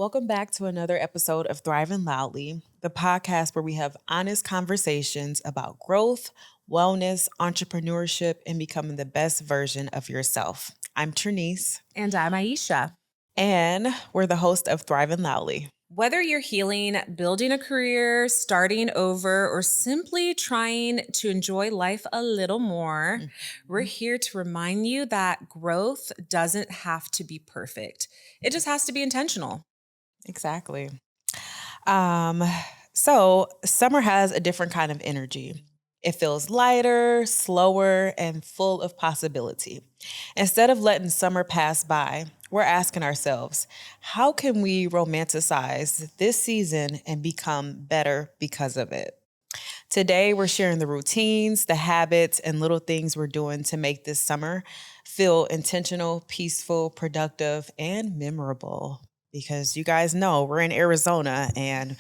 Welcome back to another episode of Thriving Loudly, the podcast where we have honest conversations about growth, wellness, entrepreneurship, and becoming the best version of yourself. I'm Trinice. And I'm Aisha. And we're the host of Thriving Loudly. Whether you're healing, building a career, starting over, or simply trying to enjoy life a little more, we're here to remind you that growth doesn't have to be perfect. It just has to be intentional. Exactly. So summer has a different kind of energy. It feels lighter, slower, and full of possibility. Instead of letting summer pass by, we're asking ourselves, how can we romanticize this season and become better because of it? Today, we're sharing the routines, the habits, and little things we're doing to make this summer feel intentional, peaceful, productive, and memorable. Because you guys know we're in Arizona and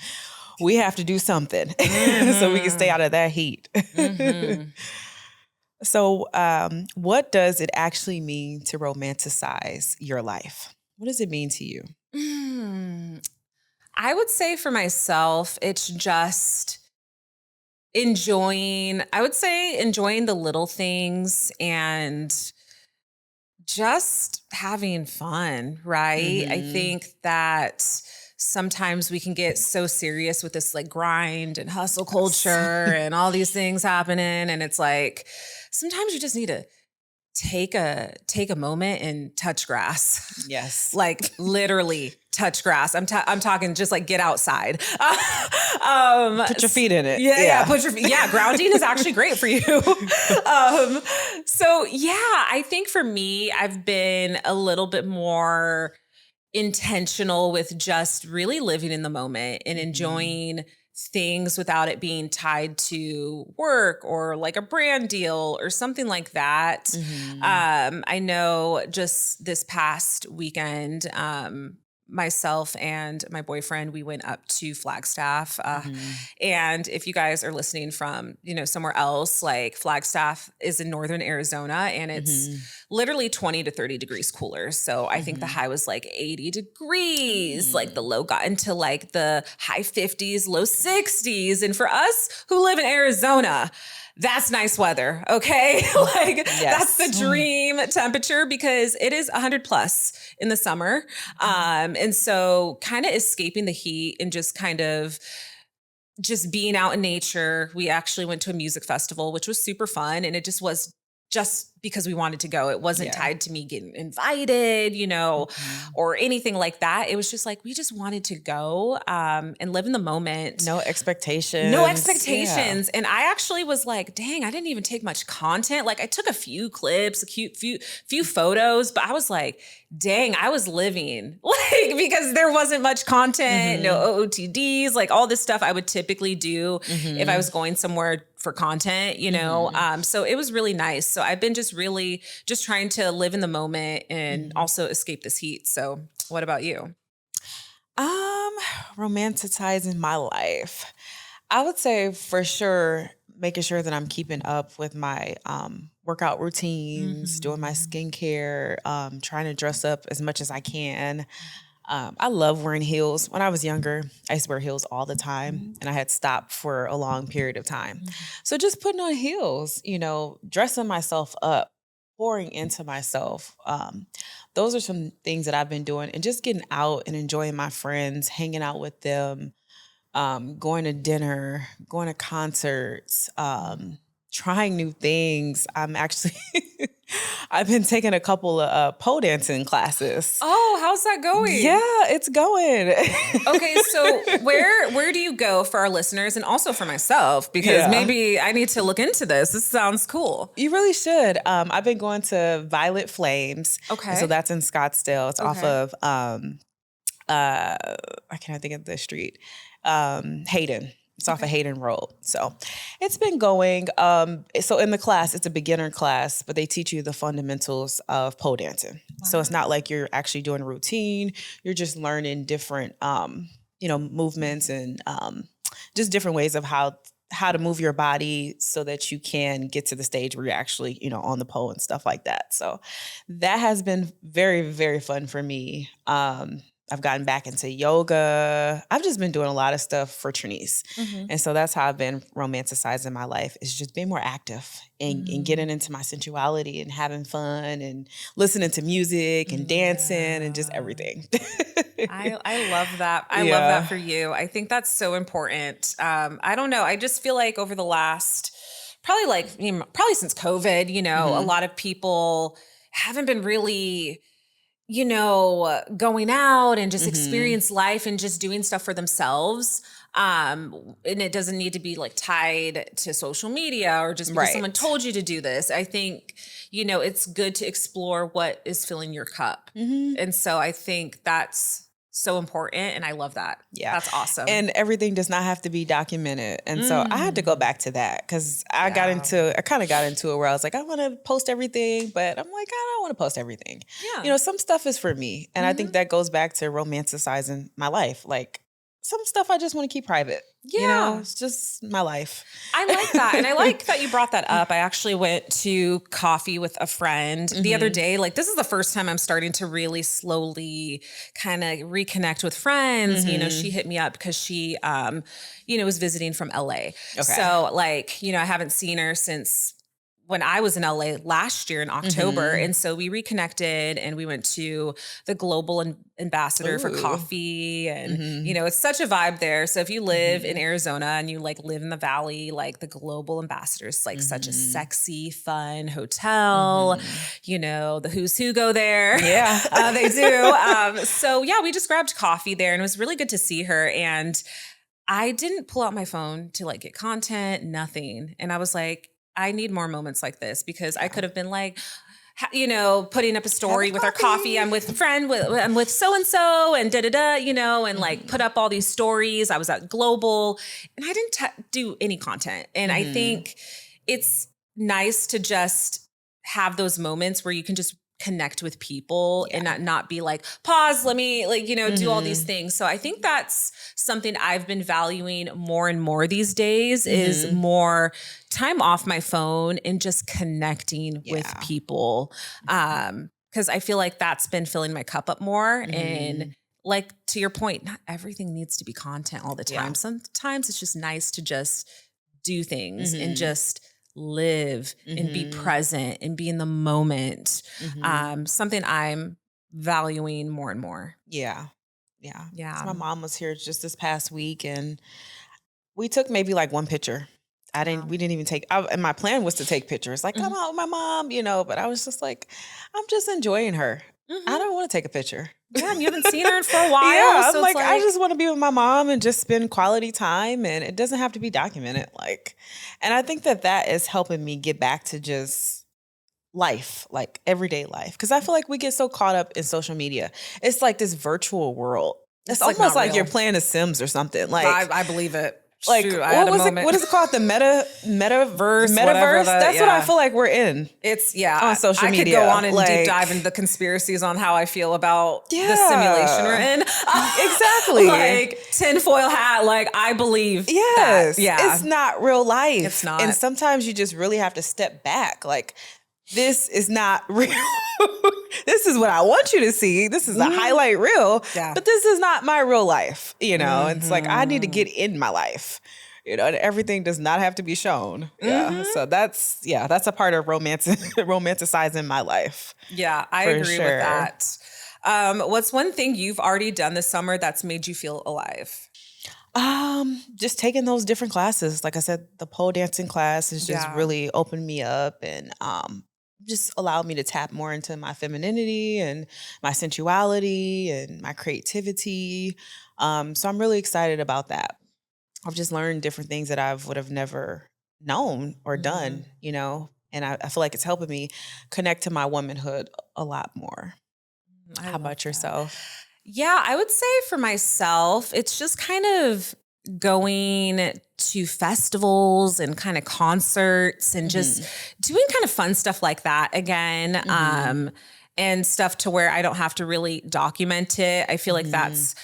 we have to do something so we can stay out of that heat. So, what does it actually mean to romanticize your life? What does it mean to you? I would say for myself, it's just enjoying the little things and just having fun, right? I think that sometimes we can get so serious with this like grind and hustle culture and all these things happening. And it's like, sometimes you just need to take a moment and touch grass. Yes. Like literally touch grass. I'm talking just like get outside. Put your feet in it. Yeah. Put your feet. Yeah. Grounding is actually great for you. So yeah, I think for me, I've been a little bit more intentional with just really living in the moment and enjoying things without it being tied to work or like a brand deal or something like that. I know just this past weekend, myself and my boyfriend, we went up to Flagstaff. And if you guys are listening from, somewhere else, like Flagstaff is in northern Arizona and it's literally 20 to 30 degrees cooler. So I think the high was like 80 degrees, like the low got into like the high 50s, low 60s. And for us who live in Arizona, that's nice weather. Okay. That's the dream temperature because it is 100 plus in the summer. And so kind of escaping the heat and just kind of just being out in nature. We actually went to a music festival, which was super fun. And it just was just because we wanted to go. It wasn't tied to me getting invited, or anything like that. It was just like, we just wanted to go and live in the moment. No expectations. Yeah. And I actually was like, dang, I didn't even take much content. Like I took a few clips, a cute few photos, but I was like, dang, I was living because there wasn't much content, no OOTDs, like all this stuff I would typically do if I was going somewhere for content, so it was really nice. So I've been just really just trying to live in the moment and also escape this heat. So what about you? Romanticizing my life. I would say for sure, making sure that I'm keeping up with my workout routines, doing my skincare, trying to dress up as much as I can. I love wearing heels. When I was younger, I used to wear heels all the time and I had stopped for a long period of time. So just putting on heels, dressing myself up, pouring into myself. Those are some things that I've been doing and just getting out and enjoying my friends, hanging out with them, going to dinner, going to concerts, trying new things. I've been taking a couple of pole dancing classes. Oh, how's that going? Yeah, it's going. Okay, so where do you go for our listeners and also for myself? Because maybe I need to look into this. This sounds cool. You really should. I've been going to Violet Flames. Okay. So that's in Scottsdale. It's off of, I can't think of the street. Hayden. It's off of Hayden Road. So it's been going. So in the class, it's a beginner class, but they teach you the fundamentals of pole dancing. Wow. So it's not like you're actually doing a routine. You're just learning different, movements and just different ways of how to move your body so that you can get to the stage where you're actually, on the pole and stuff like that. So that has been very, very fun for me. I've gotten back into yoga. I've just been doing a lot of stuff for Trinice. And so that's how I've been romanticizing my life, is just being more active and getting into my sensuality and having fun and listening to music and dancing and just everything. I love that. I love Yeah. that for you. I think that's so important. I don't know. I just feel like over the last, probably since COVID, a lot of people haven't been really, going out and just experience life and just doing stuff for themselves. And it doesn't need to be like tied to social media or just because someone Right. told you to do this. I think, it's good to explore what is filling your cup. And so I think that's so important. And I love that. Yeah. That's awesome. And everything does not have to be documented. And so I had to go back to that because I kind of got into it where I was like, I want to post everything, but I'm like, I don't want to post everything. Yeah. Some stuff is for me. And I think that goes back to romanticizing my life. Like some stuff I just want to keep private. Yeah. It's just my life. I like that. And I like that you brought that up. I actually went to coffee with a friend the other day. Like, this is the first time I'm starting to really slowly kind of reconnect with friends. She hit me up because she, was visiting from LA. Okay. So like, I haven't seen her since when I was in LA last year in October. And so we reconnected and we went to the Global Ambassador for coffee. And, it's such a vibe there. So if you live in Arizona and you like live in the Valley, like the Global Ambassador is like such a sexy, fun hotel. The who's who go there. Yeah. They do. So yeah, we just grabbed coffee there and it was really good to see her. And I didn't pull out my phone to like get content, nothing. And I was like, I need more moments like this because I could have been like, putting up a story with our coffee. I'm with a friend, I'm with so-and-so and and like put up all these stories. I was at Global and I didn't do any content. And I think it's nice to just have those moments where you can just connect with people and not be like, pause, let me do all these things. So I think that's something I've been valuing more and more these days is more time off my phone and just connecting with people. Cause I feel like that's been filling my cup up more. And like, to your point, not everything needs to be content all the time. Sometimes it's just nice to just do things and just live and be present and be in the moment. Something I'm valuing more and more. Yeah. Yeah. So my mom was here just this past week and we took maybe like one picture. We didn't even take, and my plan was to take pictures. Like, I'm out with my mom, but I was just like, I'm just enjoying her. I don't want to take a picture. Yeah, and you haven't seen her for a while. Yeah, so I'm like, I just want to be with my mom and just spend quality time, and it doesn't have to be documented. And I think that is helping me get back to just life, like everyday life. Because I feel like we get so caught up in social media. It's like this virtual world. It's almost like you're playing The Sims or something. Like I believe it. Like, Shoot, what is it called? The metaverse? Metaverse? That's what I feel like we're in. It's, on social media. I could go on and deep dive into the conspiracies on how I feel about the simulation we're in. Exactly. Like, tinfoil hat, like, I believe that. Yeah. It's not real life. It's not. And sometimes you just really have to step back. Like, this is not real. This is what I want you to see. This is a highlight reel, but this is not my real life. It's like, I need to get in my life, and everything does not have to be shown. Yeah. So that's a part of romanticizing my life. Yeah. I agree with that. What's one thing you've already done this summer that's made you feel alive? Just taking those different classes. Like I said, the pole dancing class has just really opened me up and, just allowed me to tap more into my femininity and my sensuality and my creativity. So I'm really excited about that. I've just learned different things that I would have never known or done, and I feel like it's helping me connect to my womanhood a lot more. How about yourself? Yeah, I would say for myself, it's just kind of going to festivals and kind of concerts and just doing kind of fun stuff like that again. And stuff to where I don't have to really document it. I feel like that's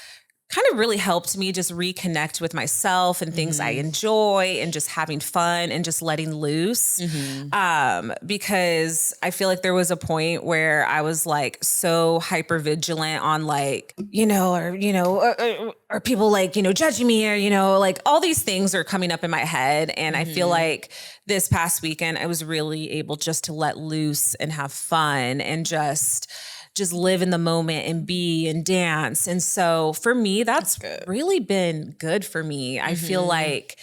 kind of really helped me just reconnect with myself and things I enjoy and just having fun and just letting loose. Because I feel like there was a point where I was like so hyper vigilant on like, are people like, judging me or, like all these things are coming up in my head. And I feel like this past weekend, I was really able just to let loose and have fun and just live in the moment and be and dance. And so for me, that's really been good for me. I feel like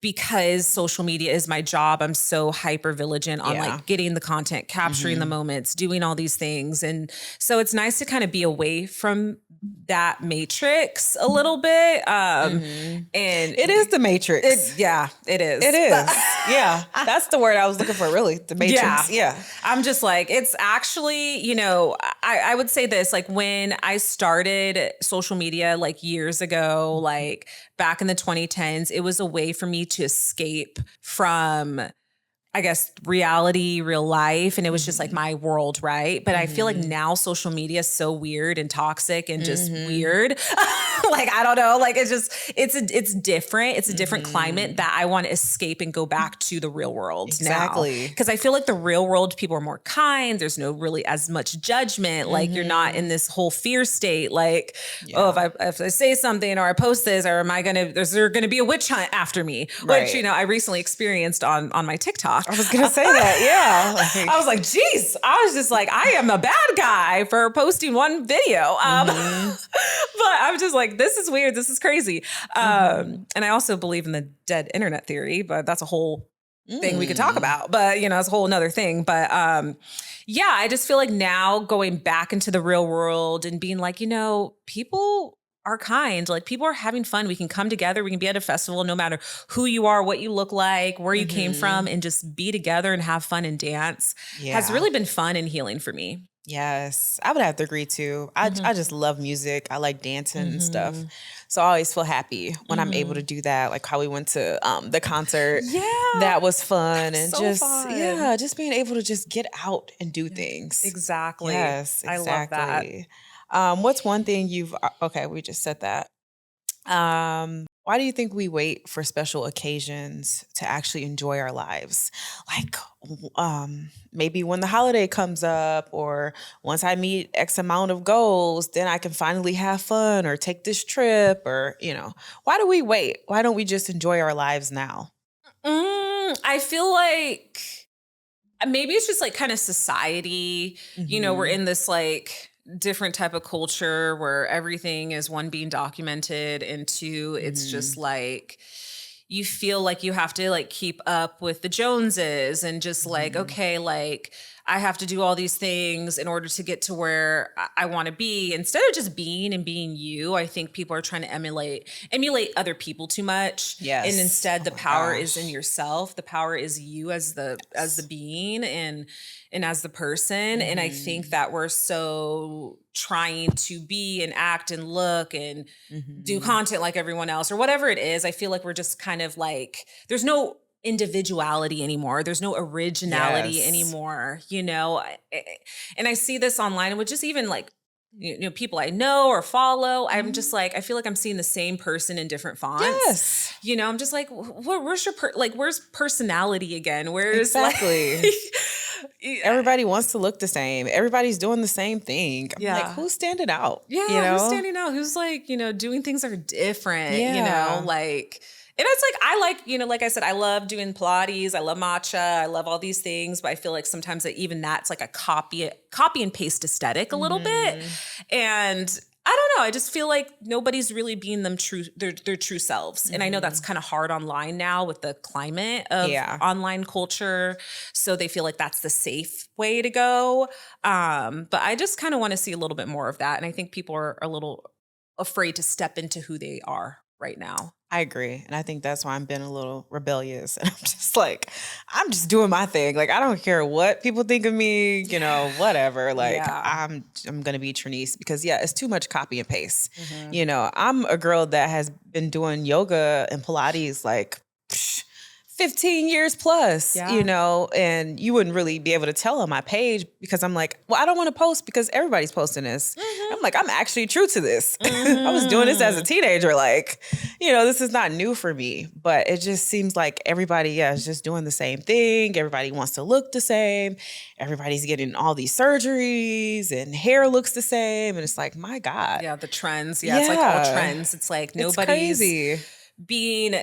because social media is my job, I'm so hyper vigilant on like getting the content, capturing the moments, doing all these things. And so it's nice to kind of be away from that matrix a little bit. And it is the matrix. It is. It is. Yeah. That's the word I was looking for, really. The matrix. Yeah. I'm just like, it's actually, I would say this, like when I started social media like years ago, like back in the 2010s, it was a way for me to escape from, I guess, reality, real life. And it was just like my world, right? But I feel like now social media is so weird and toxic and just weird. Like, I don't know, like it's different. It's a different climate that I want to escape and go back to the real world now. Because I feel like the real world, people are more kind. There's no really as much judgment. Like you're not in this whole fear state. Like, oh, if I say something or I post this, or is there going to be a witch hunt after me? Which, I recently experienced on my TikTok. I was going to say that. Yeah. I was like, geez, I was just like, I am a bad guy for posting one video. But I'm just like, this is weird. This is crazy. And I also believe in the dead internet theory, but that's a whole thing we could talk about. But, it's a whole nother thing. But I just feel like now going back into the real world and being like, people are kind. Like people are having fun. We can come together. We can be at a festival, no matter who you are, what you look like, where you came from, and just be together and have fun and dance has really been fun and healing for me. Yes, I would have to agree too. I just love music. I like dancing and stuff. So I always feel happy when I'm able to do that. Like how we went to the concert. Yeah. That was fun. And so fun. Just being able to just get out and do things. Exactly. Yes, exactly. I love that. What's one thing we just said that. Why do you think we wait for special occasions to actually enjoy our lives? Like, maybe when the holiday comes up, or once I meet X amount of goals, then I can finally have fun or take this trip, or, why do we wait? Why don't we just enjoy our lives now? I feel like maybe it's just like kind of society, we're in this like different type of culture where everything is, one, being documented, and two, it's just like you feel like you have to like keep up with the Joneses and just like, okay, like I have to do all these things in order to get to where I want to be, instead of just being and being you. I think people are trying to emulate other people too much. Yes. And instead the power is in yourself. The power is you as the being and as the person. And I think that we're so trying to be and act and look and do content like everyone else or whatever it is. I feel like we're just kind of like, there's no individuality anymore. There's no originality anymore, and I see this online with just even like, people I know or follow. I'm just like, I feel like I'm seeing the same person in different fonts. Yes. I'm just like, where's your where's personality again? Where's exactly. Everybody wants to look the same. Everybody's doing the same thing. I'm like, who's standing out? Yeah. Who's standing out? Who's like, doing things are different, like. And it's like, I like, like I said, I love doing Pilates. I love matcha. I love all these things. But I feel like sometimes even that's like a copy and paste aesthetic a little bit. And I don't know. I just feel like nobody's really being their true selves. And I know that's kind of hard online now with the climate of online culture. So they feel like that's the safe way to go. But I just kind of want to see a little bit more of that. And I think people are a little afraid to step into who they are right now. I agree. And I think that's why I'm being a little rebellious. And I'm just like, I'm just doing my thing. Like, I don't care what people think of me, whatever. Like, I'm going to be Trinice because, it's too much copy and paste. I'm a girl that has been doing yoga and Pilates like 15 years plus, Yeah. and you wouldn't really be able to tell on my page because I'm like, well, I don't want to post because everybody's posting this. I'm like, I'm actually true to this. I was doing this as a teenager. Like, this is not new for me, but it just seems like everybody, is just doing the same thing. Everybody wants to look the same. Everybody's getting all these surgeries and hair looks the same. And it's like, my God. Yeah, the trends. Yeah, it's like all trends. It's like It's nobody's crazy. being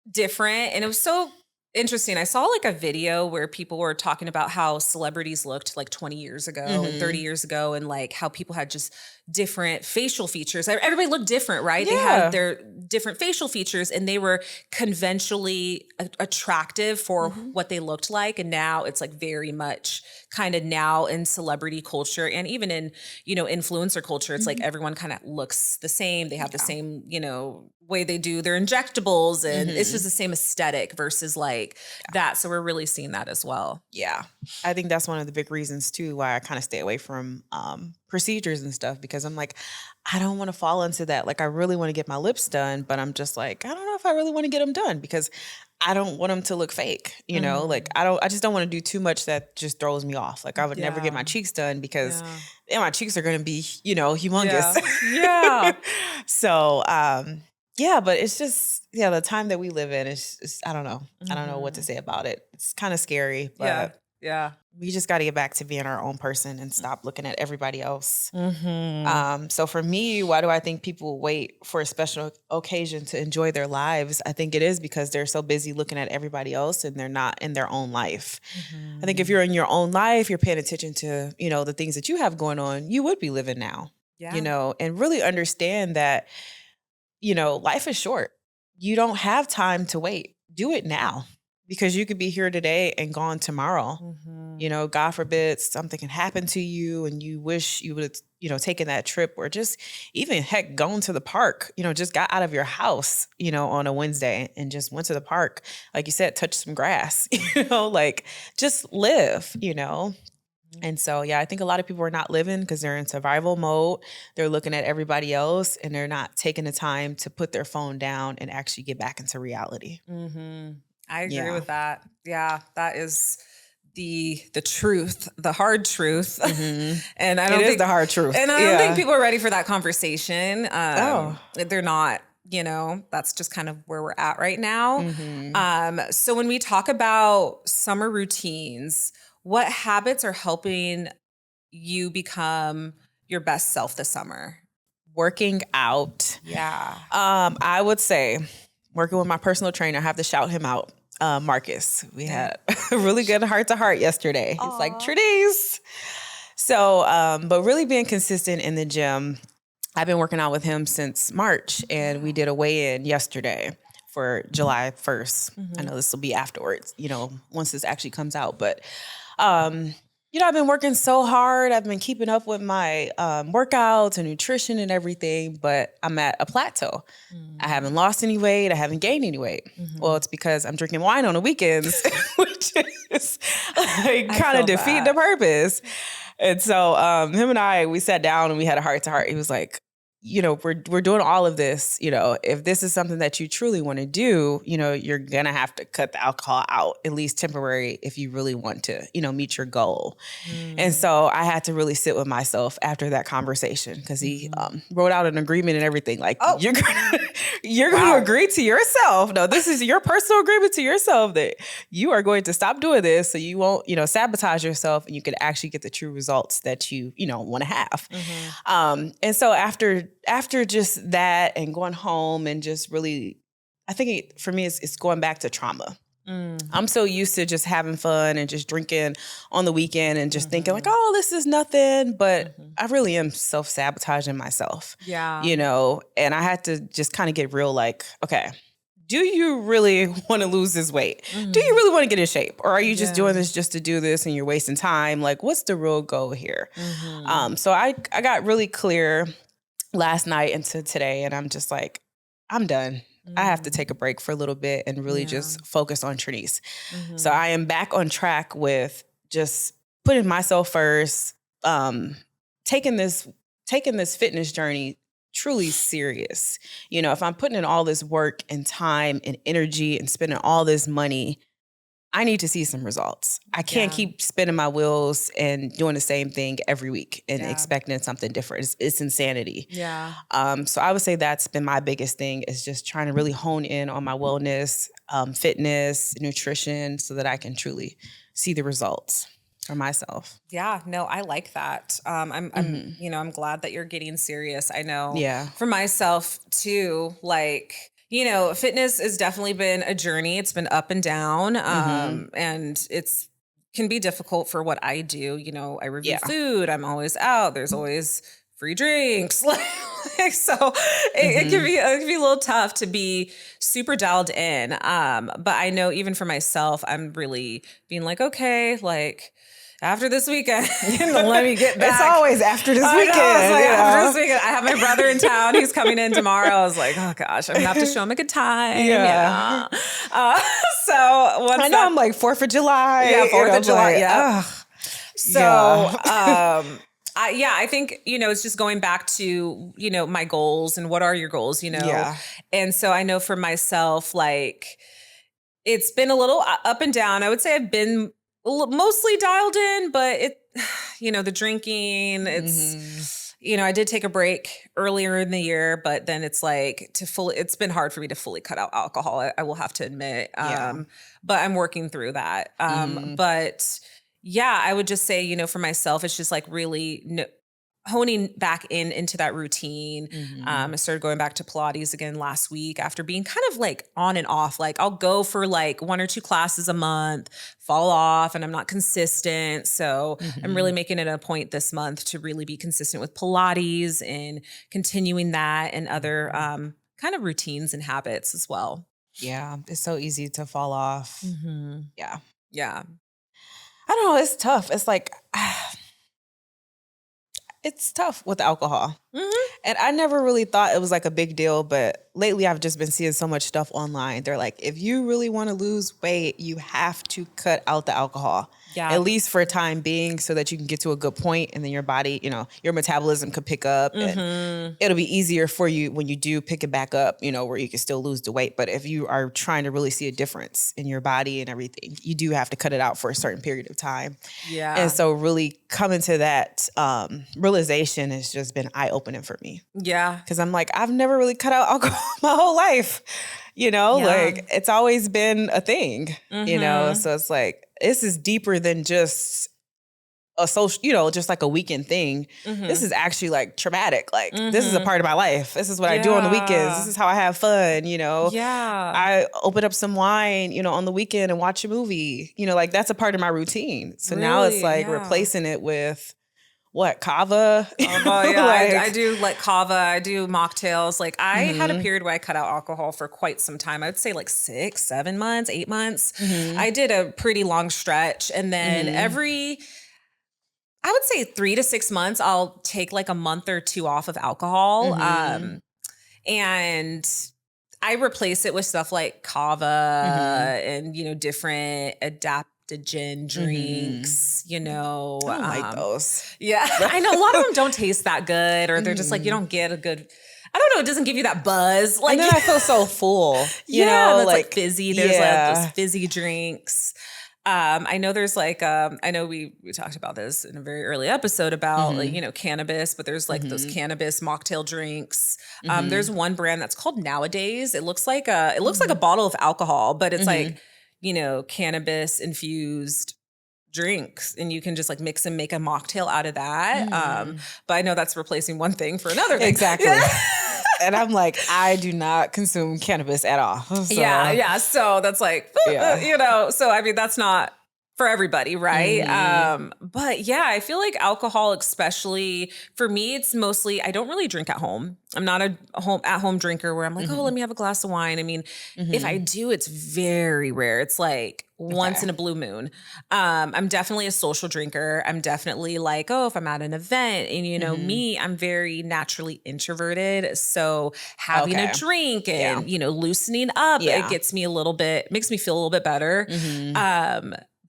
different. And it was so interesting. I saw like a video where people were talking about how celebrities looked like 20 years ago and 30 years ago, and like how people had just different facial features. Everybody looked different, right? They had their different facial features and they were conventionally attractive for what they looked like. And now it's like very much kind of now in celebrity culture and even in, influencer culture, it's like everyone kind of looks the same. They have the same, way they do their injectables and it's just the same aesthetic versus like that. So we're really seeing that as well. Yeah. I think that's one of the big reasons too why I kind of stay away from procedures and stuff, because I'm like, I don't want to fall into that. Like, I really want to get my lips done, but I'm just like, I don't know if I really want to get them done because I don't want them to look fake, like I just don't want to do too much that just throws me off. Like, I would never get my cheeks done because my cheeks are going to be, humongous. Yeah. So, but it's just, the time that we live in is I don't know. I don't know what to say about it. It's kind of scary, but yeah. we just got to get back to being our own person and stop looking at everybody else. So for me, why do I think people wait for a special occasion to enjoy their lives? I think it is because they're so busy looking at everybody else and they're not in their own life. I think if you're in your own life, you're paying attention to, the things that you have going on, you would be living now, and really understand that, life is short. You don't have time to wait. Do it now. Because you could be here today and gone tomorrow. God forbid something can happen to you and you wish you would have, taken that trip, or just even heck going to the park, just got out of your house, on a Wednesday and just went to the park. Like you said, touch some grass, like just live, And so, I think a lot of people are not living because they're in survival mode. They're looking at everybody else and they're not taking the time to put their phone down and actually get back into reality. I agree with that. Yeah, that is the truth, the hard truth. And I don't think the hard truth. And I don't think people are ready for that conversation. They're not, that's just kind of where we're at right now. So when we talk about summer routines, what habits are helping you become your best self this summer? Working out. Yeah. I would say working with my personal trainer. I have to shout him out. Marcus. We had a really good heart-to-heart yesterday. He's like, Trinice. So, but really being consistent in the gym. I've been working out with him since March, and we did a weigh-in yesterday for July 1st. I know this will be afterwards, once this actually comes out. But, I've been working so hard. I've been keeping up with my workouts and nutrition and everything, but I'm at a plateau. I haven't lost any weight. I haven't gained any weight. Well, it's because I'm drinking wine on the weekends, which is like kind of defeating the purpose. And so him and we sat down and we had a heart to heart. He was like, we're doing all of this, if this is something that you truly want to do, you're going to have to cut the alcohol out, at least temporary, if you really want to, meet your goal. And so I had to really sit with myself after that conversation, because he wrote out an agreement and everything. Like, you're going to agree to yourself. No, this is your personal agreement to yourself that you are going to stop doing this so you won't, sabotage yourself and you can actually get the true results that you want to have. And so after just that and going home and just really, I think for me, it's going back to trauma. I'm so used to just having fun and just drinking on the weekend and just thinking like, oh, this is nothing. But I really am self-sabotaging myself. Yeah. And I had to just kind of get real, like, okay, do you really want to lose this weight? Do you really want to get in shape? Or are you just doing this just to do this and you're wasting time? Like, what's the real goal here? So I got really clear last night into today, and I'm just like, I'm done. I have to take a break for a little bit and really just focus on Trinice. So I am back on track with just putting myself first, taking this fitness journey truly serious, if I'm putting in all this work and time and energy and spending all this money, I need to see some results. I can't Yeah. keep spinning my wheels and doing the same thing every week and Yeah. expecting something different. It's insanity. Yeah. So I would say that's been my biggest thing, is just trying to really hone in on my wellness, fitness, nutrition, so that I can truly see the results for myself. Yeah, no, I like that. Hmm. I'm glad that you're getting serious. I know Yeah. for myself too, like, fitness has definitely been a journey. It's been up and down. Hmm. And it's can be difficult for what I do. I review Yeah. food. I'm always out. There's always free drinks. So Hmm. it can be a little tough to be super dialed in. But I know even for myself, I'm really being like, okay, like after this weekend, let me get It's back. always after this I know. I was weekend, like, after this weekend, I have my brother in town. He's coming in tomorrow. I was like, oh gosh, I'm gonna have to show him a good time. Yeah. Uh, so once I know, that, I'm like 4th of July, yeah, Fourth of I'm July, like, yeah. ugh. So, Yeah. I think, it's just going back to, my goals and what are your goals. Yeah. And so I know for myself, like, it's been a little up and down. I would say I've been mostly dialed in, but the drinking, Hmm. I did take a break earlier in the year, but then it's like it's been hard for me to fully cut out alcohol. I will have to admit. Yeah. But I'm working through that. Hmm. But yeah, I would just say, for myself, it's just like really honing back into that routine. Hmm. I started going back to Pilates again last week after being kind of like on and off. Like I'll go for like 1 or 2 classes a month, fall off, and I'm not consistent. So I'm really Hmm. making it a point this month to really be consistent with Pilates and continuing that and other kind of routines and habits as well. Yeah. It's so easy to fall off. Hmm. Yeah. Yeah. I don't know. It's tough. It's like, it's tough with alcohol. Hmm. And I never really thought it was like a big deal, but lately I've just been seeing so much stuff online. They're like, if you really want to lose weight, you have to cut out the alcohol, Yeah. at least for a time being, so that you can get to a good point and then your body, your metabolism could pick up and Hmm. it'll be easier for you when you do pick it back up, where you can still lose the weight. But if you are trying to really see a difference in your body and everything, you do have to cut it out for a certain period of time. And Yeah. so really coming to that realization has just been eye-opening for me. Yeah. Because I'm like, I've never really cut out alcohol my whole life, Yeah. like it's always been a thing. Hmm. So it's like, this is deeper than just a social, just like a weekend thing. This Hmm. is actually like traumatic. Like, this is a Hmm. part of my life. This is what I do on the weekends. This Yeah. is how I have fun. Yeah. I open up some wine, on the weekend and watch a movie. Like that's a part of my routine. So now it's Really? like Yeah. replacing it with what, kava? Kava, yeah, I Like, do like kava. I do mocktails. Like I had a hmm period where I cut out alcohol for quite some time. I would say like 6, 7 months, 8 months. hmm I did a pretty long stretch, and then hmm I would say 3 to 6 months, I'll take like a month or two off of alcohol. hmm And I replace it with stuff like kava hmm and, different adaptogen hmm drinks, I don't like those. yeah, I know a lot of them don't taste that good, or they're just like, you Mm. don't get a good, I don't know, it doesn't give you that buzz. And Like, then I feel so full, yeah, that's like like, fizzy. There's those yeah. fizzy drinks. I know there's like, I know we talked about this in a very early episode about like, hmm cannabis, but there's like those hmm cannabis mocktail drinks. There's hmm one brand that's called Nowadays. It looks like a bottle of alcohol, but it's hmm like, cannabis infused drinks, and you can just like mix and make a mocktail out of that. hmm But I know that's replacing one thing for another thing. Exactly. And I'm like, I do not consume cannabis at all. Yeah, So, yeah. So that's like, yeah. so I mean, that's not for everybody, right? hmm But yeah, I feel like alcohol, especially for me, it's mostly I don't really drink at home. I'm not a home drinker where I'm like, oh, hmm let me have a glass of wine. I mean, if I hmm do, it's very rare. It's like once Okay. in a blue moon. I'm definitely a social drinker. I'm definitely like, oh, if I'm at an event and hmm me, I'm very naturally introverted. So having a Okay. drink Yeah. and, loosening up, it Yeah. makes me feel a little bit better. hmm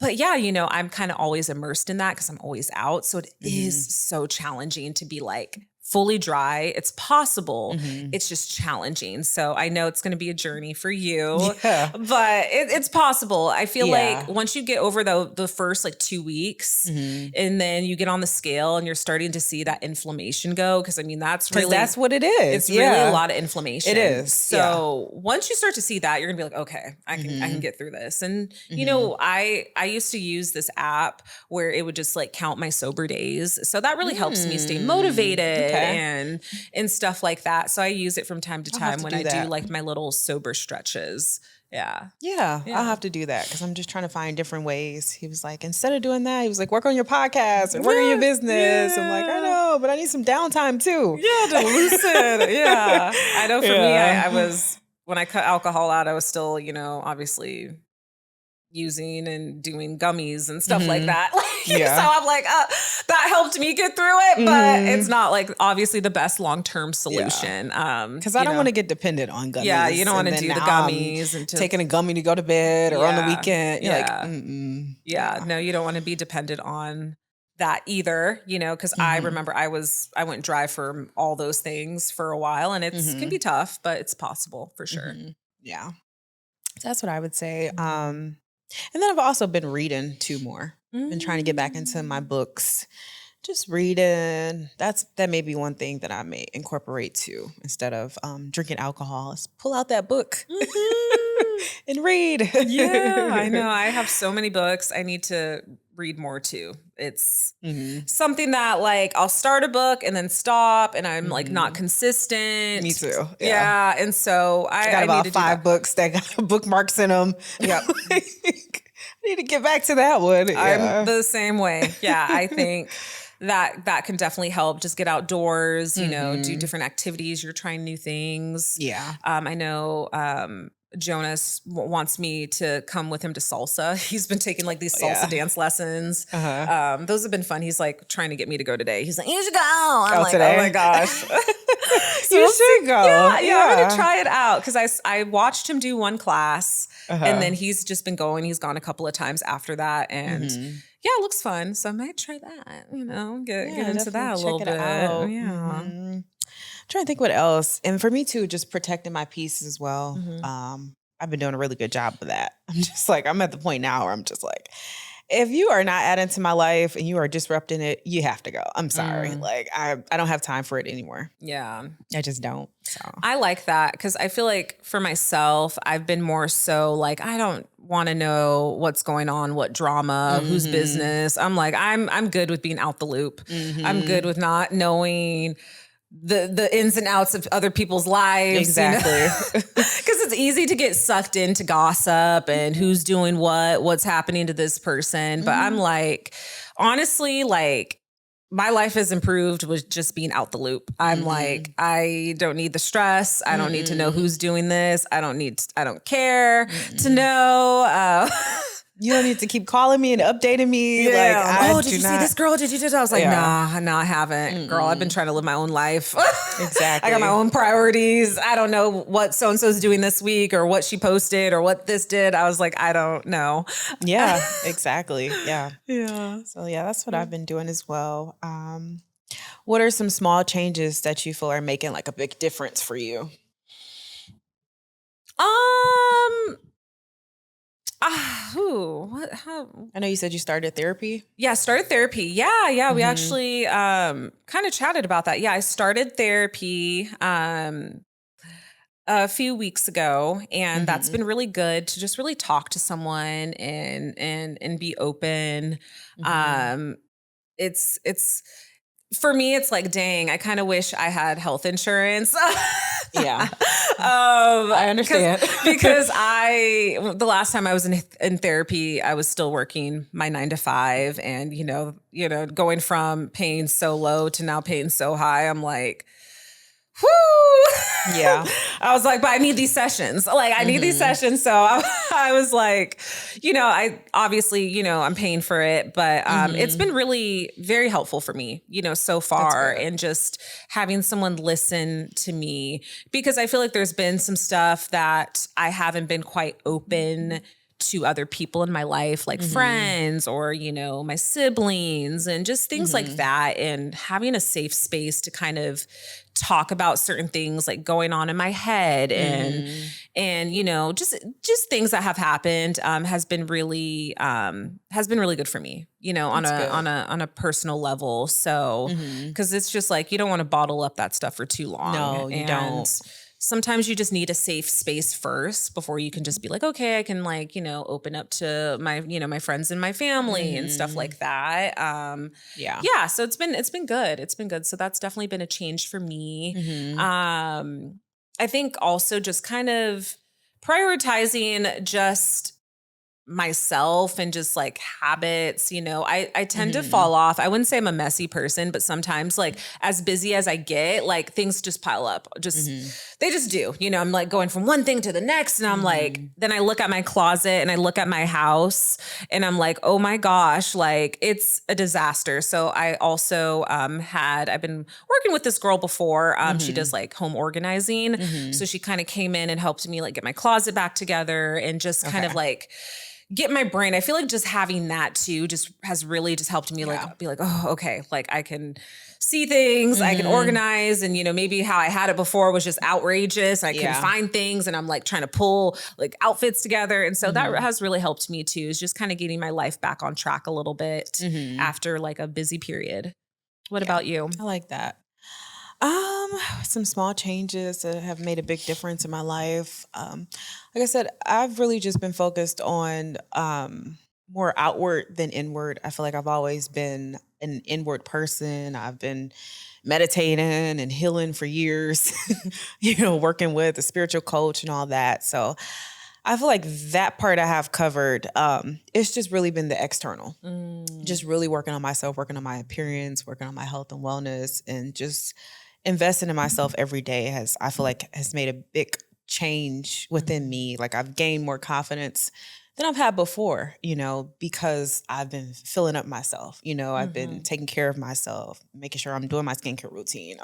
But yeah, I'm kind of always immersed in that because I'm always out. So it hmm is so challenging to be like fully dry. It's possible. Mhm. It's just challenging. So I know it's going to be a journey for you, Yeah. but it's possible. I feel like Yeah. once you get over the first like 2 weeks Mhm. and then you get on the scale and you're starting to see that inflammation go. Cause I mean, that's 'Cause really, that's what it is. it's really a Yeah. lot of inflammation. It is. Yeah. So once you start to see that, you're gonna be like, okay, I can Mhm. get through this. And you Mhm. know, I used to use this app where it would just like count my sober days. So that really helps me stay motivated Okay. and stuff like that. So I use it from time to I'll have time to when do I do that. like my little sober stretches. Yeah. Yeah, I'll Yeah. have to do that because I'm just trying to find different ways. He was like, instead of doing that, he was like, work on your podcast and work on your Yeah. business. I'm like, I Yeah. know, but I need some downtime too. Yeah, to loosen. Yeah. I know for me, Yeah. I was when I cut alcohol out, I was still, you know, obviously using and doing gummies and stuff like Hmm. that. Like, so Yeah. I'm like, that helped me get through it, but it's Hmm. not like obviously the best long-term Yeah. solution. Because I You don't want know, to get dependent on yeah, you gummies. don't want And to then do the now I'm gummies and to, taking a gummy to go to bed or on the yeah, weekend. You're like, yeah, mm-mm. yeah. Yeah. No, you don't want to be dependent on that either, you know, because I Hmm. remember I went dry for all those things for a while and it's can Hmm. be tough, but it's possible for sure. Hmm. Yeah. That's what I would say. Mhm. And then I've also been reading too more. Been trying to get back into my Mm. books. Just reading. That may be one thing that I may incorporate too instead of drinking alcohol. Is pull out that book Mhm. and read. Yeah, I know. I have so many books. I need to read more too. It's Hmm. something that like I'll start a book and then stop and I'm like not Hmm. Me consistent. too. Yeah. Yeah. And so I got I need about to do that. 5 books that got bookmarks in them. Yep. I need to get back to that one. I'm Yeah. the same way. Yeah. I think that can definitely help. Just get outdoors, you know, do Hmm. different activities. You're trying new things. Yeah. I know Jonas wants me to come with him to salsa. He's been taking like these salsa Yeah. dance lessons. Uh-huh. Those have been fun. He's like trying to get me to go today. He's like, you should go. I'm Oh, like, oh my today? gosh. So we'll see, go. Yeah, I'm gonna try it out because I watched him do one class and Uh-huh. then he's just been going. He's gone a couple of times after that, and Hmm. yeah, it looks fun. So I might try that. You know, get Yeah, into definitely that a check little it bit. out. Yeah. Trying to think what else. And for me too, just protecting my peace as well. Hmm. I've been doing a really good job of that. I'm just like, I'm at the point now where I'm just like, if you are not adding to my life and you are disrupting it, you have to go. I'm sorry. Mm, Like I don't have time for it anymore. yeah. I just don't. So I like that because I feel like for myself, I've been more so like I don't want to know what's going on, what drama, whose mm-hmm. business. I'm like I'm good with being out the loop. I'm good Mm-hmm. with not knowing the ins and outs of other people's lives, you know, Exactly. because it's easy to get sucked into gossip and who's doing what's happening to this person. But I'm Hmm. like, honestly, like my life has improved with just being out the loop. I'm like, Hmm. I don't need the stress. I don't need to know Mm-mm. who's doing this. I don't care to Mm-mm. know. You don't need to keep calling me and updating me. Like Yeah. I Oh, did do you see not. this girl? Did you do that? I was like, Yeah. nah, no, I haven't. Girl, I've been Mm-mm. trying to live my own life. I got my Exactly. own priorities. I don't know what so and so's doing this week or what she posted or what this did. I was like, I don't know. Yeah, exactly. Yeah. Yeah. So yeah, that's what I've been doing as well. What are some small changes that you feel are making like a big difference for you? Um. What? How? I know you said you started therapy. Yeah, started therapy. Yeah. We Hmm. actually kind of chatted about that. Yeah, I started therapy a few weeks ago, and that's Hmm. been really good to just really talk to someone and be open. Hmm. Um, it's for me, it's like, dang, I kind of wish I had health insurance. Yeah, I understand. Because the last time I was in therapy, I was still working my 9 to 5, and going from paying so low to now paying so high. I'm like, whoo. Yeah. I was like, but I need these sessions. Like, I need these Hmm. sessions. So I was like, I obviously, I'm paying for it, but it's Hmm. been really very helpful for me, so That's far. good. And just having someone listen to me, because I feel like there's been some stuff that I haven't been quite open to other people in my life, like Mhm. friends or, my siblings and just things like Mhm. that. And having a safe space to kind of talk about certain things like going on in my head Mhm. and just things that have happened has been really good for me, on That's a good. personal level. So Mhm. because it's just like you don't want to bottle up that stuff for too long. No, you And don't. sometimes you just need a safe space first before you can just be like, okay, I can like, open up to my friends and my family and stuff Mhm. like that. Yeah. Yeah. So it's been good. It's been good. So that's definitely been a change for me. Mhm. Um, I think also just kind of prioritizing just myself and just like habits, I tend to Mhm. fall off. I wouldn't say I'm a messy person, but sometimes like as busy as I get, like things just pile up. Just Mhm. they just do. I'm like going from one thing to the next and I'm like Mhm. then I look at my closet and I look at my house and I'm like, "Oh my gosh, like it's a disaster." So I also I've been working with this girl before. She does Mhm. like home organizing. So Mhm. she kind of came in and helped me like get my closet back together and just kind of Okay. like get my brain. I feel like just having that too just has really just helped me like Yeah. be like, oh, okay, like I can see things, I can Mhm. organize. And maybe how I had it before was just outrageous. I couldn't Yeah. find things and I'm like trying to pull like outfits together. And so that Mhm. has really helped me too, is just kind of getting my life back on track a little bit Mhm. after like a busy period. What Yeah. about you? I like that. Um, some small changes that have made a big difference in my life. Like I said, I've really just been focused on more outward than inward. I feel like I've always been an inward person. I've been meditating and healing for years, working with a spiritual coach and all that. So I feel like that part I have covered. It's just really been the external, Mm, just really working on myself, working on my appearance, working on my health and wellness, and just investing in myself every day I feel like has made a big change within mhm, me. Like I've gained more confidence than I've had before, because I've been filling up myself. I've been mhm, taking care of myself, making sure I'm doing my skincare routine,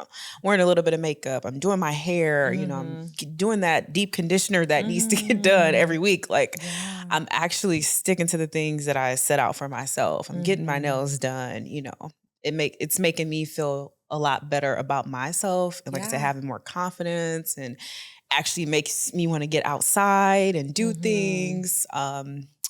wearing a little bit of makeup, I'm doing my hair, I'm mhm. doing that deep conditioner that needs to get done every Mm, week. Like yeah. I'm actually sticking to the things that I set out for myself. I'm getting my Mhm. nails done, it's making me feel a lot better about myself, and like I said, Yeah. having more confidence, and actually makes me want to get outside and do Mhm. things.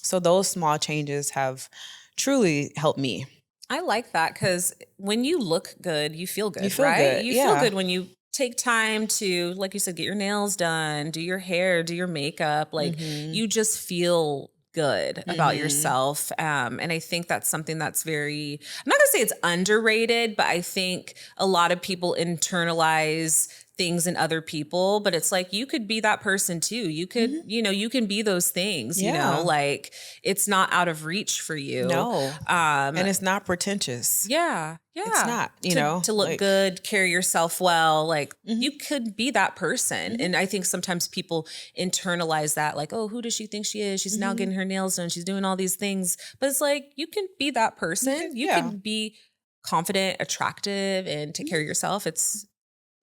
So those small changes have truly helped me. I like that because when you look good, you feel You good, feel right? good. You feel Yeah. good when you take time to, like you said, get your nails done, do your hair, do your makeup. Like Mhm. you just feel good about Mhm. yourself. And I think that's something that's I'm not gonna say it's underrated, but I think a lot of people internalize things in other people, but it's like you could be that person too. You could, Mhm. you can be those things, Yeah. like it's not out of reach for you. No. Um, And it's not pretentious. yeah, It's yeah. not, To look like good, carry yourself well, like mhm. you could be that person. Mhm. And I think sometimes people internalize that, like, oh, who does she think she is? She's now Mhm. getting her nails done. She's doing all these things. But it's like you can be that You person. could, You yeah. can be confident, attractive, and take care of Mhm. yourself.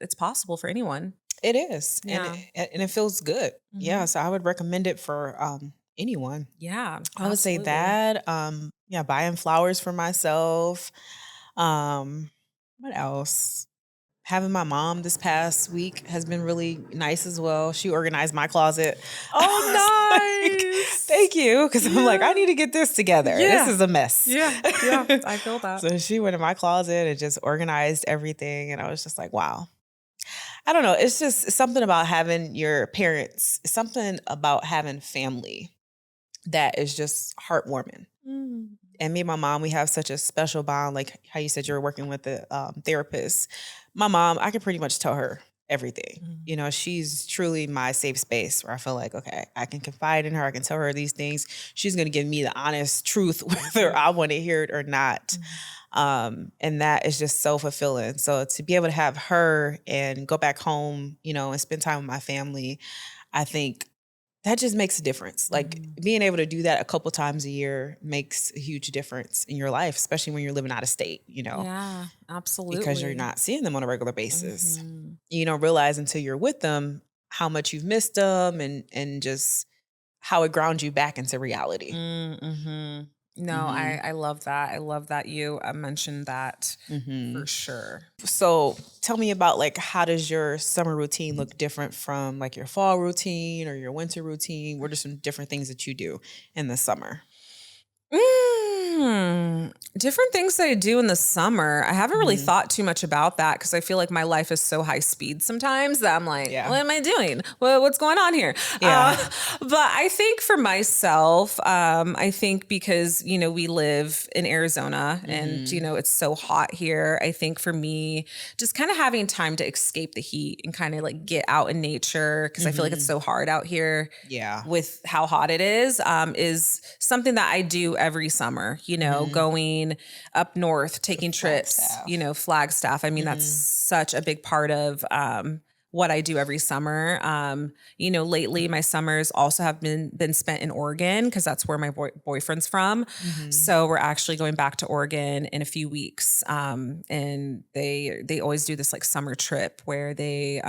It's possible for anyone. It is, and Yeah. it feels good. Yeah, Hmm. so I would recommend it for anyone. Yeah, I would say absolutely. that. Yeah, buying flowers for myself. What else? Having my mom this past week has been really nice as well. She organized my closet. I was like, Oh, nice. thank you. Cause I'm like, I Yeah. need to get this together. This Yeah. is a mess. Yeah. Yeah. I feel that. So she went in my closet and just organized everything. And I was just like, wow. I don't know. It's just something about having your parents, something about having family that is just heartwarming. Mm. And me and my mom, we have such a special bond. Like how you said you were working with the therapist. My mom, I can pretty much tell her everything. Mm. She's truly my safe space where I feel like, okay, I can confide in her. I can tell her these things. She's going to give me the honest truth, whether I want to hear it or not. Mhm. And that is just so fulfilling. So to be able to have her and go back home, and spend time with my family, I think that just makes a difference. Like Mhm. being able to do that a couple times a year makes a huge difference in your life, especially when you're living out of state, Yeah, because you're absolutely. not seeing them on a regular basis. Mhm. You don't realize until you're with them how much you've missed them, and just how it grounds you back into reality. Mm-hmm. No, Hmm. I love that. I love that you mentioned that for Hmm. sure. So tell me about like, how does your summer routine look different from like your fall routine or your winter routine? What are some different things that you do in the summer? Different things that I do in the summer. I haven't really Hmm. thought too much about that because I feel like my life is so high speed sometimes that I'm like, Yeah. what am I doing? What's going on here? Yeah. But I think for myself, I think because, we live in Arizona and, Hmm. it's so hot here. I think for me, just kind of having time to escape the heat and kind of like get out in nature because I feel like it's Hmm. so hard out here Yeah. with how hot it is something that I do every summer, Hmm. going up north, The taking trips, Flagstaff. Flagstaff. I mean, that's Hmm. such a big part of what I do every summer. Lately my summers also have been spent in Oregon because that's where my boyfriend's from. Hmm. So we're actually going back to Oregon in a few weeks. And they always do this like summer trip where they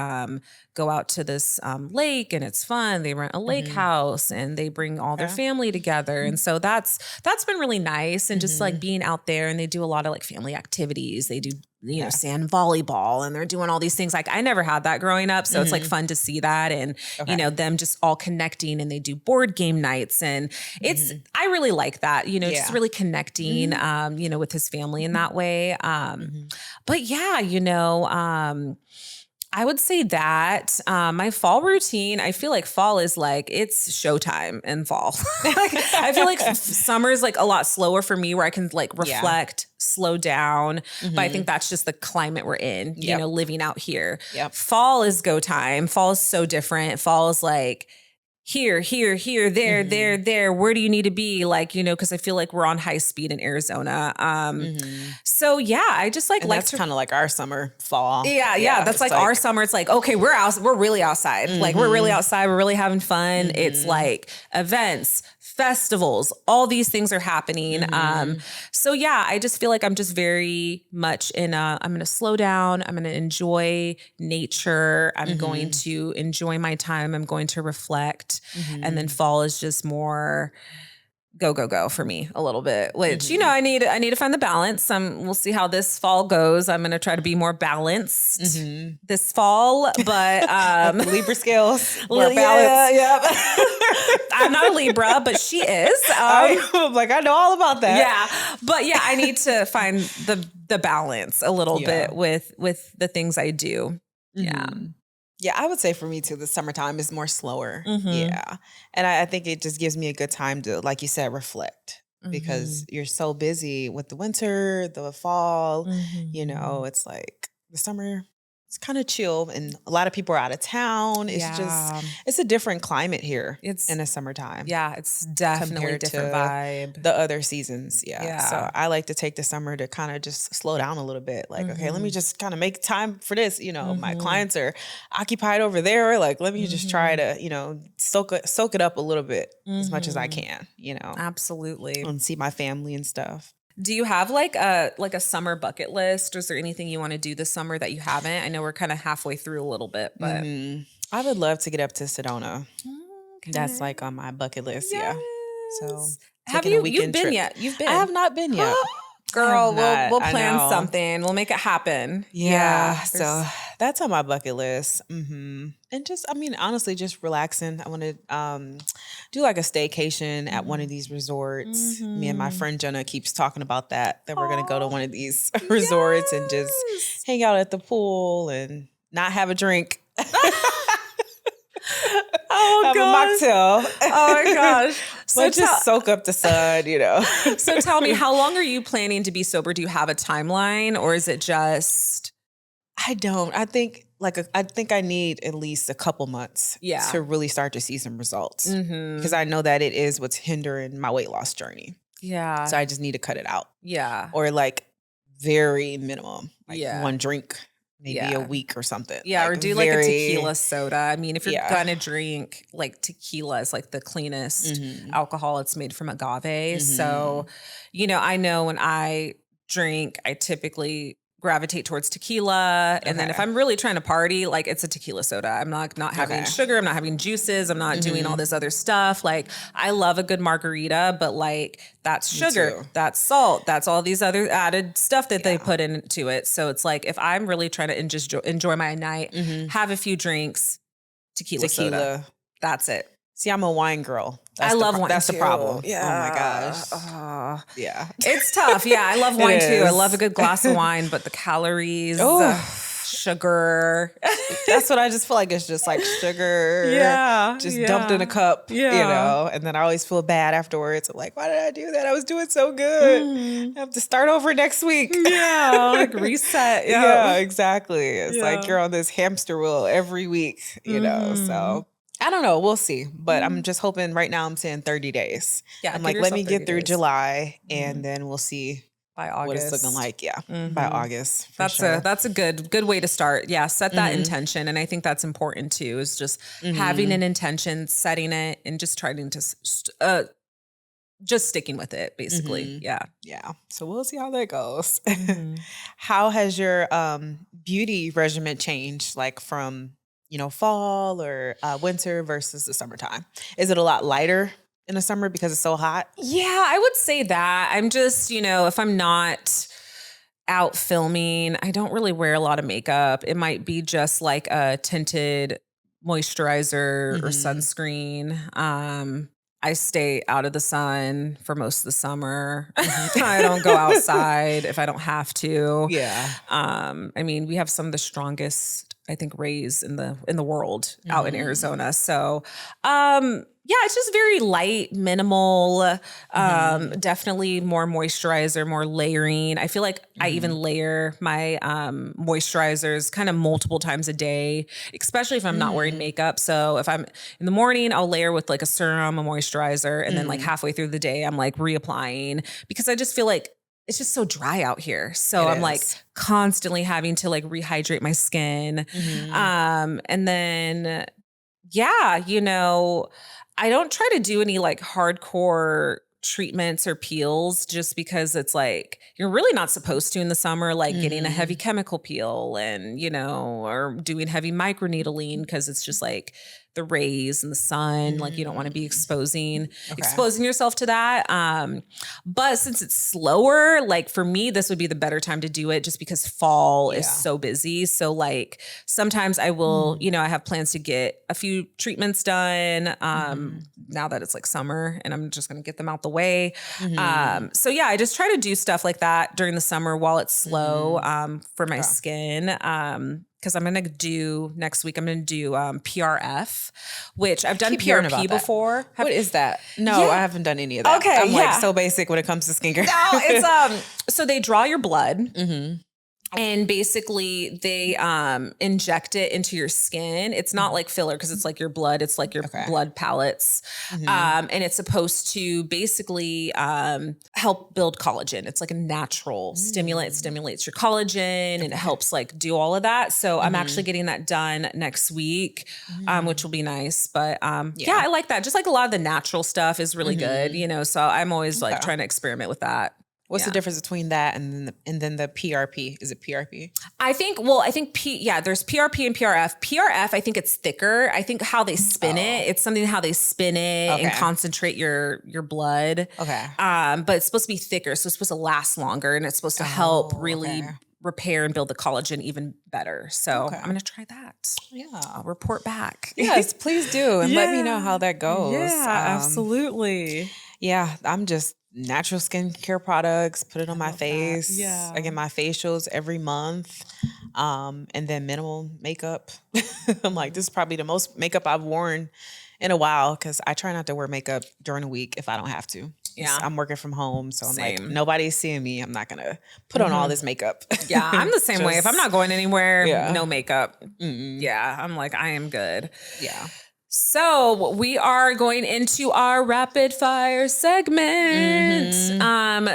go out to this lake and it's fun. They rent a lake Hmm. house and they bring all their Okay. family together. And so that's been really nice. And just like Hmm. being out there, and they do a lot of like family activities. They do, Okay. sand volleyball, and they're doing all these things. Like I never had that growing up. So it's like Hmm. fun to see that. And, Okay. them just all connecting, and they do board game nights. And Hmm. I really like that, just Yeah. really connecting, Hmm. with his family in that way. Hmm. But yeah, I would say that my fall routine, I feel like fall is like it's showtime in fall. Like, I feel like summer is like a lot slower for me where I can like Yeah. reflect, slow down. But I Hmm. think that's just the climate we're in, Yep. living out here. Yep. Fall is go time. Fall is so different. Fall is like, here, there, Hmm. there. Where do you need to be? Like, because I feel like we're on high speed in Arizona. Hmm. So yeah, I just And like that's to kind of like our summer, fall. yeah, Yeah. that's It's like our like, summer. It's like, okay, we're really outside. Like we're really hmm. outside. We're really having fun. It's Hmm. like events, festivals, all these things are happening. Hmm. So yeah, I just feel like I'm just very much I'm going to slow down. I'm going to enjoy nature. I'm going Hmm. to enjoy my time. I'm going to reflect. And then Hmm. fall is just more go for me a little bit, which Hmm. I need to find the balance. We'll see how this fall goes. I'm going to try to be more balanced Hmm. this fall, but Like the Libra scales, more yeah, balance. yeah. I'm not a Libra, but she is. I'm like, I know all about that. Yeah, but yeah, I need to find the balance a little Yeah. bit with the things I do. Yeah. Hmm. Yeah, I would say for me too, the summertime is more slower. Mm-hmm. Yeah. And I think it just gives me a good time to, like you said, reflect Mm-hmm. because you're so busy with the winter, the fall, Mm-hmm. it's like the summer, it's kind of chill and a lot of people are out of town. Yeah. It's a different climate here in It's the summertime yeah, it's definitely compared different to vibe. the other seasons. Yeah. So Yeah. I like to take the summer to kind of just slow down a little bit. Like, okay, let me Mhm. just kind of make time for this. My Mhm. clients are occupied over there. Like, let me just try Mhm. to, soak it up a little bit as much as I Mhm. can, Absolutely. and see my family and stuff. Do you have like a summer bucket list? Or is there anything you want to do this summer that you haven't? I know we're kind of halfway through a little bit, but Hmm. I would love to get up to Sedona. That's okay. like on my bucket list. Yeah. So Yes. Have taking a you've weekend been trip. yet? You've I been. have not been yet. I have Girl, we'll not. we'll I plan know. something. We'll make it happen. Yeah, Yeah. so There's that's on my bucket list. And just, I mean, honestly, just relaxing. I want to do like a staycation at one of mhm. these resorts. Me and my Mhm. friend Jenna keeps talking about that we're gonna go to Oh, one of these resorts and just yes. hang out at the pool and not have a drink, Oh have a gosh. Oh my mocktail, gosh. So but tell just soak up the sun. so tell me, how long are you planning to be sober? Do you have a timeline, or is it just I don't. I think I need at least a couple months yeah. to really start to see some results because Mhm. I know that it is what's hindering my weight loss journey. Yeah. So I just need to cut it out Yeah. or like very minimum, like Yeah. one drink, maybe a Yeah. week or something. Yeah, Like or do like a very, tequila soda. I mean, if you're yeah. gonna drink, like tequila is like the cleanest Hmm. alcohol. It's made from agave. Hmm. So, I know when I drink, I typically gravitate towards tequila. And then if I'm really trying to party, like it's a tequila soda. I'm not having sugar. I'm not having juices. I'm not doing all this other stuff. Like I love a good margarita, but like that's sugar, that's salt, that's all these other added stuff that they put into it. So it's like, if I'm really trying to just enjoy my night, have a few drinks, tequila soda. That's it. See, I'm a wine girl. I love wine. That's too. the problem. Yeah. Oh my gosh. Yeah. It's tough. Yeah. I love wine too. I love a good glass of wine, but the calories, sugar. That's what I just feel like. It's just like sugar. Just dumped in a cup, you know, and then I always feel bad afterwards. I'm like, why did I do that? I was doing so good. I have to start over next week. Like reset. Yeah, exactly. It's like you're on this hamster wheel every week, you know, so. I don't know. We'll see. But I'm just hoping right now I'm saying 30 days. Yeah. I'm like, let me get through July and then we'll see by August what it's looking like. Yeah. By August. That's a good way to start. Yeah. Set that intention. And I think that's important too, is just having an intention, setting it, and just trying to just sticking with it, basically. Yeah. Yeah. So we'll see how that goes. How has your beauty regimen changed, like from fall or winter versus the summertime? Is it a lot lighter in the summer because it's so hot? Yeah, I would say that. I'm just, if I'm not out filming, I don't really wear a lot of makeup. It might be just like a tinted moisturizer or sunscreen. I stay out of the sun for most of the summer. I don't go outside if I don't have to. Yeah. I mean, we have some of the strongest, I think, rays in the world out in Arizona. So, yeah, it's just very light, minimal, definitely more moisturizer, more layering. I feel like I even layer my moisturizers kind of multiple times a day, especially if I'm not wearing makeup. So if I'm in the morning, I'll layer with like a serum, a moisturizer, and then like halfway through the day, I'm like reapplying, because I just feel like it's just so dry out here. So I'm like constantly having to like rehydrate my skin. And then, yeah, I don't try to do any like hardcore treatments or peels, just because it's like, you're really not supposed to in the summer, like getting a heavy chemical peel and, or doing heavy microneedling, because it's just like the rays and the sun, like you don't want to be exposing yourself to that. But since it's slower, like for me, this would be the better time to do it, just because fall is so busy. So like sometimes I will, I have plans to get a few treatments done now that it's like summer, and I'm just going to get them out the way. So yeah, I just try to do stuff like that during the summer while it's slow for my skin. Because I'm going to do next week, I'm going to do PRF, which I've done PRP before. What is that? No, I haven't done any of that. Okay, I'm like so basic when it comes to skincare. No, it's so they draw your blood. And basically they inject it into your skin. It's not like filler, because it's like your blood. It's like your blood pellets. And it's supposed to basically help build collagen. It's like a natural stimulant. It stimulates your collagen and it helps like do all of that. So I'm actually getting that done next week, which will be nice. But yeah, I like that. Just like a lot of the natural stuff is really good, so I'm always like trying to experiment with that. What's the difference between that and then the PRP? Is it PRP? I think there's PRP and PRF. PRF, I think it's thicker. I think how they spin it, it's something how they spin it and concentrate your blood. Okay. But it's supposed to be thicker, so it's supposed to last longer, and it's supposed to help really repair and build the collagen even better. So I'm going to try that. Yeah. I'll report back. Yes, please do. And let me know how that goes. Yeah, absolutely. Yeah, I'm just natural skincare products, put it on my face. Yeah. I get my facials every month. And then minimal makeup. I'm like, this is probably the most makeup I've worn in a while, because I try not to wear makeup during the week if I don't have to. Yeah. I'm working from home. So I'm like, nobody's seeing me. I'm not going to put on all this makeup. Yeah, I'm the same way. If I'm not going anywhere, no makeup. Yeah, I'm like, I am good. Yeah. So we are going into our rapid fire segment.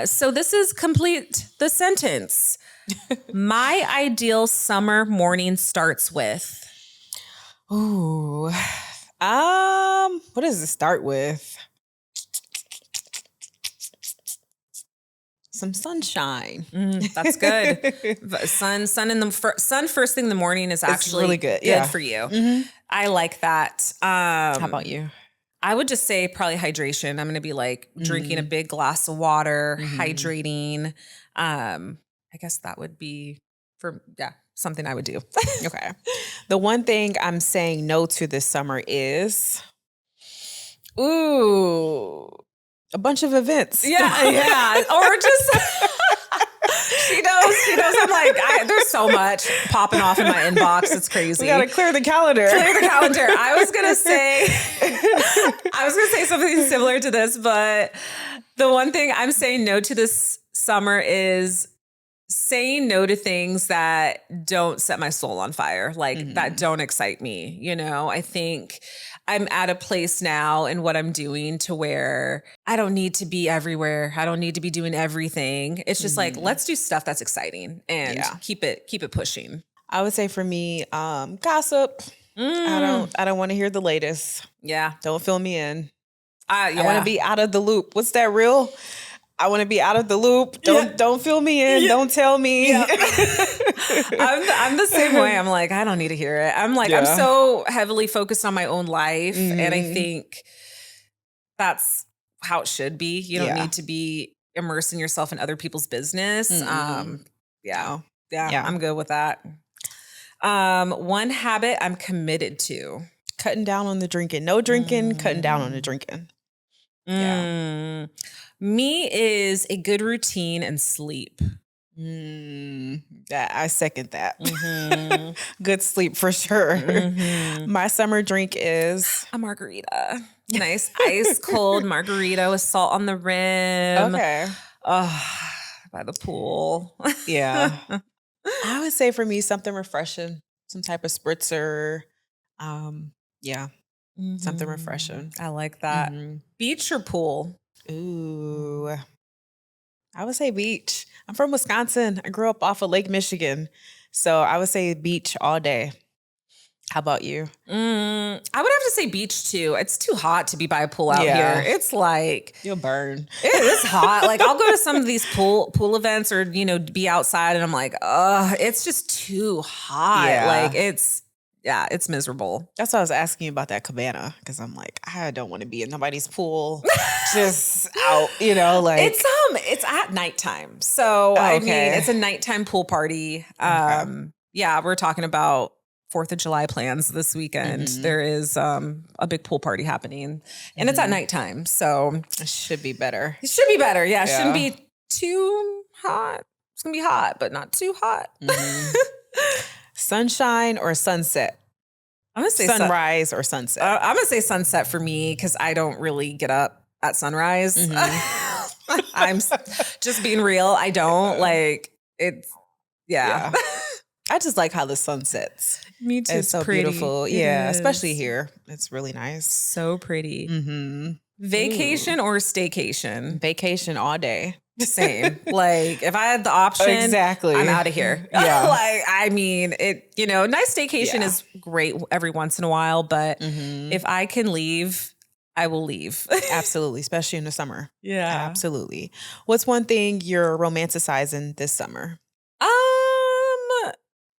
So this is complete the sentence. My ideal summer morning starts with. Ooh. What does it start with? some sunshine. That's good. Sun first thing in the morning is actually really good. For you. I like that. How about you? I would just say probably hydration. I'm going to be like drinking a big glass of water, hydrating. I guess that would be something I would do. Okay. The one thing I'm saying no to this summer is a bunch of events. Yeah. Or just she knows. I'm like, there's so much popping off in my inbox. It's crazy. We gotta clear the calendar. I was gonna say something similar to this, but the one thing I'm saying no to this summer is saying no to things that don't set my soul on fire, like that don't excite me. You know, I think I'm at a place now in what I'm doing to where I don't need to be everywhere. I don't need to be doing everything. It's just like, let's do stuff that's exciting and keep it pushing. I would say for me, gossip. I don't want to hear the latest. Yeah. Don't fill me in. I want to be out of the loop. What's that real? I want to be out of the loop. Don't fill me in. Don't tell me. Yeah. I'm the same way. I'm like, I don't need to hear it. I'm like, I'm so heavily focused on my own life. And I think that's how it should be. You don't need to be immersing yourself in other people's business. I'm good with that. One habit I'm committed to. Cutting down on the drinking. No drinking, cutting down on the drinking. Yeah. Me is a good routine and sleep. I second that. Good sleep for sure. My summer drink is a margarita. Nice ice cold margarita with salt on the rim. Okay. By the pool. Yeah. I would say for me something refreshing, some type of spritzer. Something refreshing. I like that. Beach or pool? Ooh, I would say beach. I'm from Wisconsin. I grew up off of Lake Michigan. So I would say beach all day. How about you? I would have to say beach too. It's too hot to be by a pool out here. It's like you'll burn. It is hot. Like I'll go to some of these pool events or, be outside and I'm like, it's just too hot. Yeah. Like it's miserable. That's why I was asking you about that cabana because I'm like, I don't want to be in nobody's pool, just out, like it's at nighttime. So I mean, it's a nighttime pool party. We're talking about 4th of July plans this weekend. There is a big pool party happening and it's at nighttime. So it should be better. It should be better. Yeah. It shouldn't be too hot. It's gonna be hot, but not too hot. Sunshine or sunset? I'm gonna say sunrise or sunset. I'm gonna say sunset for me because I don't really get up at sunrise. I'm just being real. I don't like it's. Yeah. I just like how the sun sets. Me too. It's so pretty. Beautiful. Especially here. It's really nice. So pretty. Vacation or staycation? Vacation all day. Same. Like if I had the option, exactly, I'm out of here. Yeah. Like, I mean, nice staycation is great every once in a while, but if I can leave, I will leave. Absolutely. Especially in the summer. Yeah. Absolutely. What's one thing you're romanticizing this summer?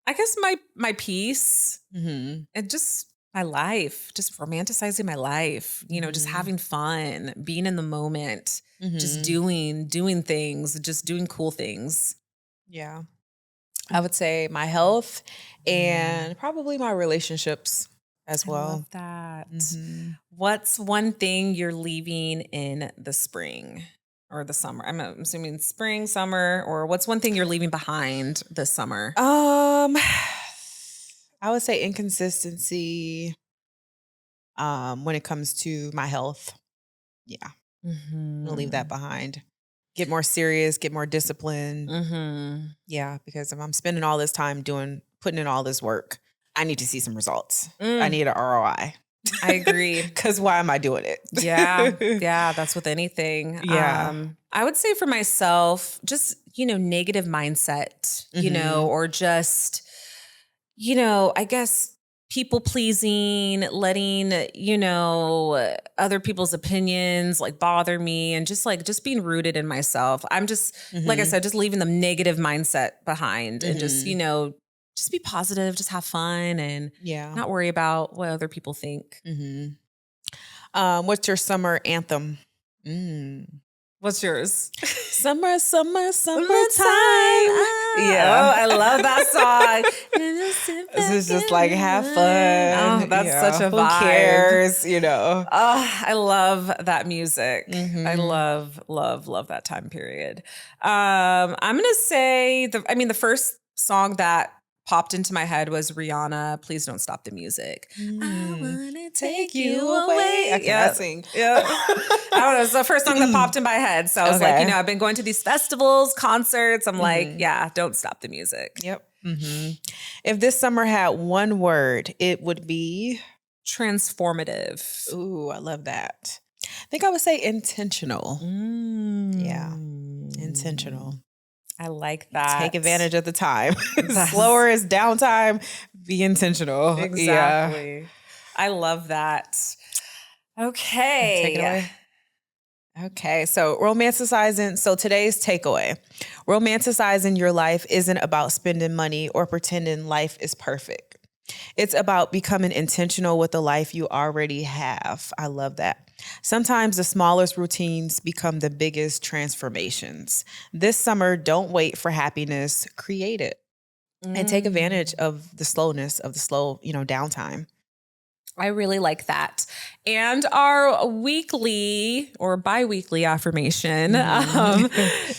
I guess my peace and just my life, just romanticizing my life, just having fun, being in the moment, just doing things, just doing cool things. Yeah. I would say my health and probably my relationships as well. I love that. What's one thing you're leaving in the spring or the summer? I'm assuming spring, summer, or what's one thing you're leaving behind this summer? I would say inconsistency when it comes to my health. Yeah. I'm gonna leave that behind. Get more serious, get more disciplined. Yeah, because if I'm spending all this time putting in all this work, I need to see some results. I need an ROI. I agree. Because why am I doing it? Yeah, that's with anything. Yeah. I would say for myself, just, negative mindset, or just, I guess people pleasing, letting, other people's opinions like bother me, and just being rooted in myself. I'm just, like I Mhm. said, just leaving the negative mindset behind and just, Mhm. just be positive, just have fun and Yeah. not worry about what other people think. Mhm. What's your summer anthem? Mm. What's yours? Summer, summer, Summertime. summertime. Oh, Yeah. I love that song. This is just like have fun. Oh, that's such Yeah. a Who vibe. cares? You know. Oh, I love that music. I Mhm. love, love, love that time period. I'm gonna say the first song that popped into my head was Rihanna, Please Don't Stop the Music. I Mm. wanna Take take you you away. I away. cannot Yeah. sing. Yeah. I don't know. It's the first song that popped in my head. So I was like, Okay. I've been going to these festivals, concerts. I'm like, Mhm. yeah, don't stop the music. Yep. If this summer had one word, it would be. Transformative. Ooh, I love that. I think I would say intentional. Yeah, Mm. intentional. I like Take that. advantage of the time. That's Slower is downtime. Be intentional. Yeah. exactly. I love that. Take it Okay. away. Okay, so romanticizing. So today's takeaway: romanticizing your life isn't about spending money or pretending life is perfect. It's about becoming intentional with the life you already have. I love that. Sometimes the smallest routines become the biggest transformations. This summer, don't wait for happiness, create it and take advantage Mm. of the slowness of the slow, downtime. I really like that. And our weekly or bi-weekly affirmation Mhm.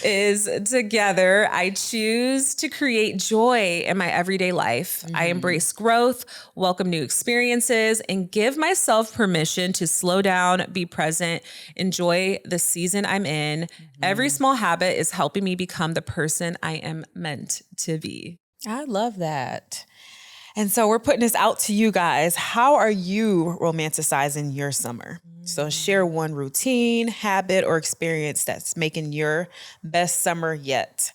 is together. I choose to create joy in my everyday life. I Mhm. embrace growth, welcome new experiences, and give myself permission to slow down, be present, enjoy the season I'm in. Every Mhm. small habit is helping me become the person I am meant to be. I love that. And so we're putting this out to you guys. How are you romanticizing your summer? So share Mm. one routine, habit, or experience that's making your best summer yet.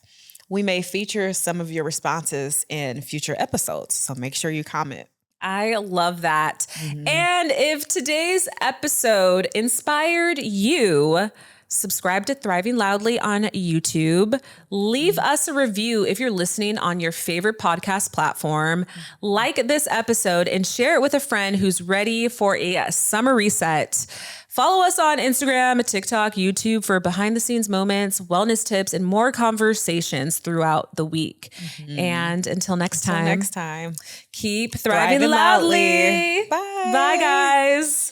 We may feature some of your responses in future episodes, so make sure you comment. I love that. Mhm. And if today's episode inspired you, subscribe to Thriving Loudly on YouTube. Leave us a review if you're listening on your favorite podcast platform. Like this episode and share it with a friend who's ready for a summer reset. Follow us on Instagram, TikTok, YouTube for behind the scenes moments, wellness tips, and more conversations throughout the week. Mhm. And until next Until time, next time, keep thriving thriving loudly. loudly. Bye, Bye. guys.